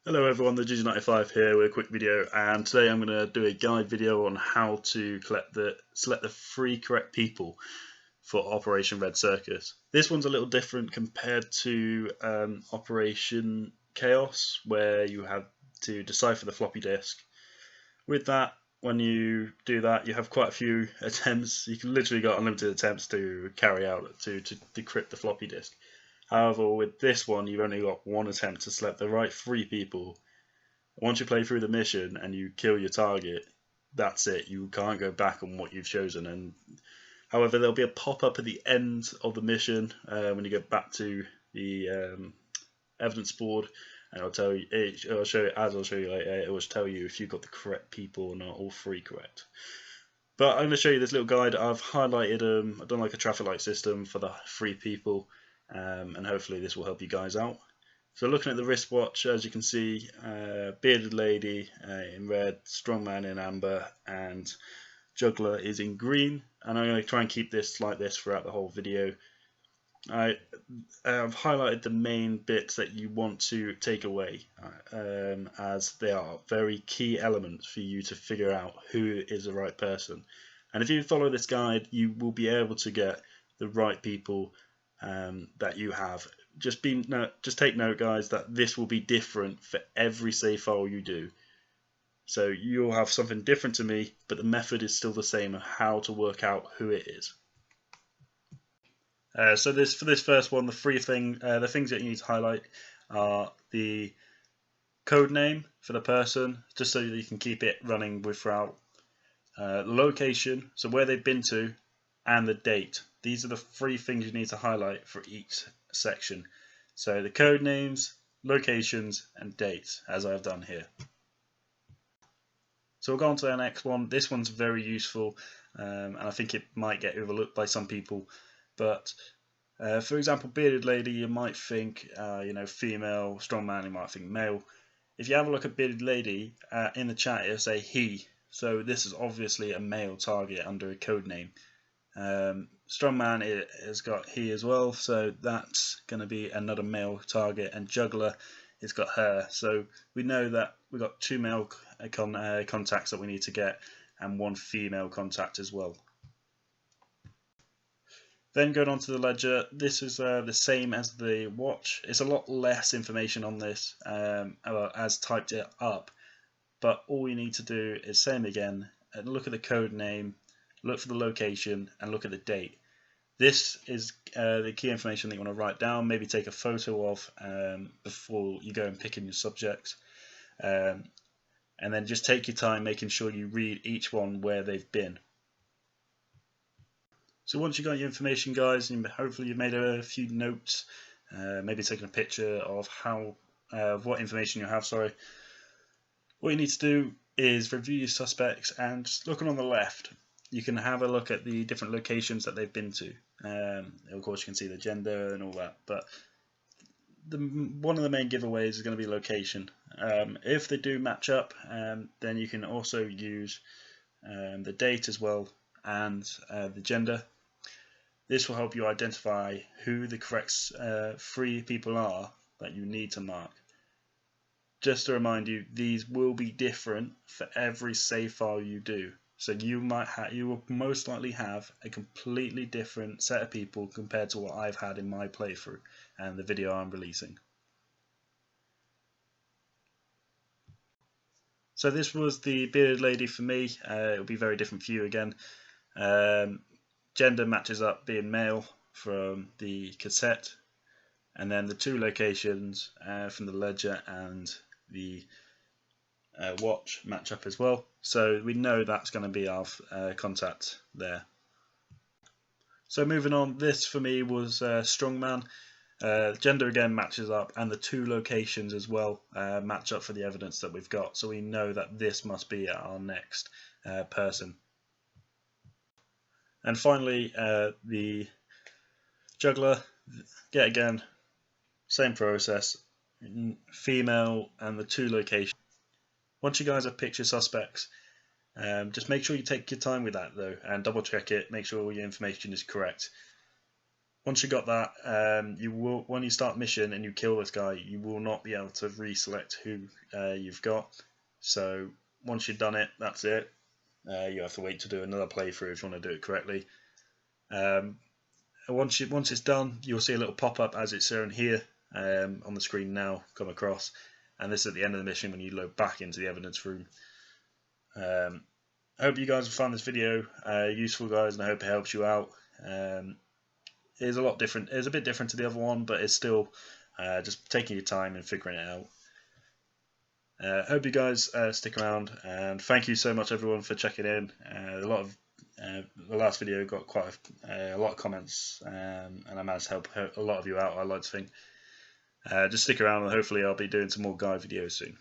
Hello everyone, the Gigi95 here with a quick video, and today I'm going to do a guide video on how to select the 3 correct people for Operation Red Circus. This one's a little different compared to Operation Chaos, where you have to decipher the floppy disk. With that, when you do that, you have quite a few attempts. You can literally got unlimited attempts to carry out to decrypt the floppy disk. However, with this one, you've only got one attempt to select the right 3 people. Once you play through the mission and you kill your target, that's it. You can't go back on what you've chosen. And however, there'll be a pop-up at the end of the mission when you get back to the evidence board, and I'll tell you. I'll show you, as I'll show you later. It will tell you if you've got the correct people or not, all 3 correct. But I'm going to show you this little guide. I've highlighted. I've done like a traffic light system for the 3 people. And hopefully this will help you guys out. So looking at the wristwatch, as you can see, bearded lady in red, strongman in amber, and juggler is in green. And I'm going to try and keep this like this throughout the whole video. I've highlighted the main bits that you want to take away, as they are very key elements for you to figure out who is the right person. And if you follow this guide, you will be able to get the right people that you have. Just take note, guys, that this will be different for every save file you do. So you'll have something different to me, but the method is still the same of how to work out who it is. So for this first one, the things that you need to highlight are the code name for the person, just so that you can keep it running throughout. The location, so where they've been to, and the date. These are the 3 things you need to highlight for each section. So the code names, locations, and dates, as I've done here. So we'll go on to the next one. This one's very useful, and I think it might get overlooked by some people. But for example, bearded lady, you might think, female. Strongman, you might think male. If you have a look at bearded lady, in the chat it'll say he. So this is obviously a male target under a code name. Strongman has got he as well, so that's going to be another male target, and juggler has got her. So we know that we've got 2 male contacts that we need to get, and 1 female contact as well. Then going on to the ledger, this is the same as the watch. It's a lot less information on this as typed it up, but all you need to do is same again, and look at the code name, look for the location, and look at the date. This is the key information that you want to write down, maybe take a photo of before you go and pick in your subjects. And then just take your time making sure you read each one where they've been. So once you've got your information, guys, and hopefully you've made a few notes, maybe taken a picture of what information you have, what you need to do is review your suspects, and just looking on the left, you can have a look at the different locations that they've been to. Of course, you can see the gender and all that, but one of the main giveaways is going to be location. If they do match up, then you can also use the date as well, and the gender. This will help you identify who the correct 3 people are that you need to mark. Just to remind you, these will be different for every save file you do. So you will most likely have a completely different set of people compared to what I've had in my playthrough and the video I'm releasing. So this was the bearded lady for me. It'll be very different for you again. Gender matches up being male from the cassette, and then the 2 locations from the ledger and the watch match up as well, so we know that's going to be our contact there. So moving on, this for me was strongman. Gender again matches up, and the 2 locations as well match up for the evidence that we've got, so we know that this must be our next person. And finally, the juggler, yet again, same process, female and the 2 locations. Once you guys have picked your suspects, just make sure you take your time with that though, and double check it, make sure all your information is correct. Once you got that, you will, when you start mission and you kill this guy, you will not be able to reselect who you've got. So once you've done it, that's it. You have to wait to do another playthrough if you want to do it correctly. Once it's done, you'll see a little pop-up as it's shown here on the screen now come across, and this is at the end of the mission when you load back into the evidence room. I hope you guys have found this video useful, guys, and I hope it helps you out. It is a lot different. It's a bit different to the other one, but it's still just taking your time and figuring it out. Hope you guys stick around, and thank you so much everyone for checking in. The last video got quite a lot of comments, and I managed to help a lot of you out, I like to think. Just stick around, and hopefully I'll be doing some more guide videos soon.